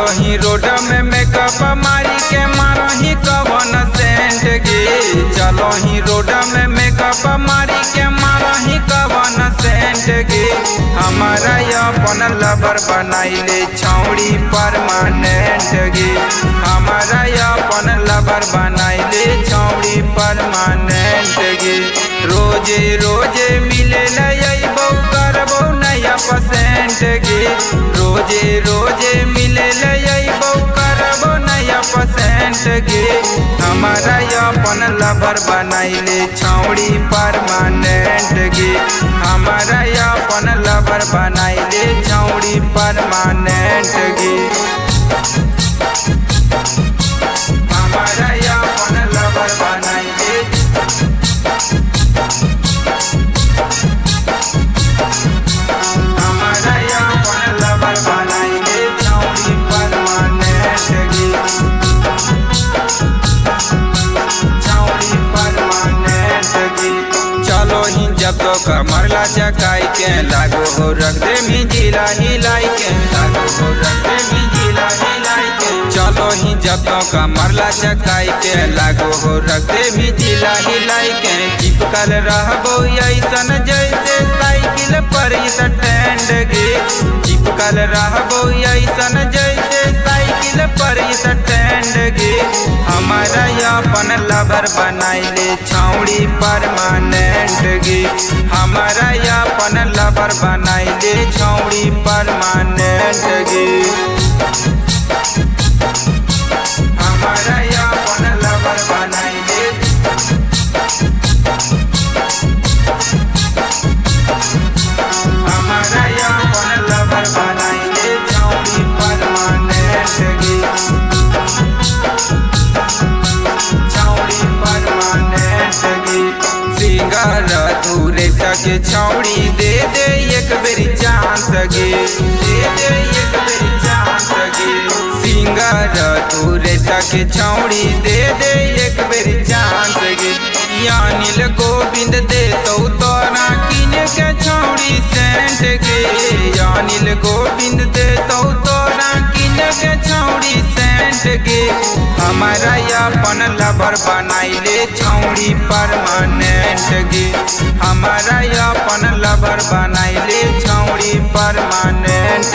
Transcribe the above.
चलो ही रोड में मेकअप मारी के मारो ही कवन सेंट गे। चलो ही रोड में मेकअप मारी के मारो ही कवन सेंट गे। हमारा अपन लवर बनाइले छौड़ी परमानेंट गे। हमारा अपन लवर बनाइले छौड़ी परमानेंट गे। रोजे रोजे मिले लइबो करबो नया परसेंट गे। रोजे रोजे मिले लइबो करबो नया परसेंट गे। हमारा अपन लवर बनाइले छौड़ी परमानेंट गे। हमारा अपन लवर बनाइले छौड़ी परमानेंट गे। हमारा अपन लवर बनाइले जब तो कमरला चकाई के लागो हो रख दे मिजिला हिलाई के। लागो हो रख दे मिजिला हिलाई के। चलो ही जब तो कमरला चकाई के लागो हो रख दे मिजिला हिलाई के। चिपकल रहबो ऐसन जैसे साइकिल पर स्टैंड गे। चिपकल रहबो ऐसन जैसे साइकिल पर स्टैंड गे। हमारा अपन लवर बनाइले छौड़ी परमानेंट गे। हमारा अपन लवर बनाइले छौड़ी परमानेंट गे। हमारा अपन लवर बनाइले हमारा अपन लवर बनाइले छौड़ी परमानेंट गे। छौड़ी परमानेंट गे। सिंगार दूरे सके छौड़ी दे दे एक बेरी चांस गे। दे दे एक बेरी चांस गे। सिंगार दूरे सके छौड़ी दे दे एक बेरी चांस गे। अनिल गोविंद दे तो तोरा किन के छौड़ी सेंट गे। अनिल गोविंद दे तो तोरा किन के छौड़ी सेंट गे। हमारा अपन लवर बनाइले छौड़ी परमानेंट गे। हमारा अपन लवर बनाइले छौड़ी परमानेंट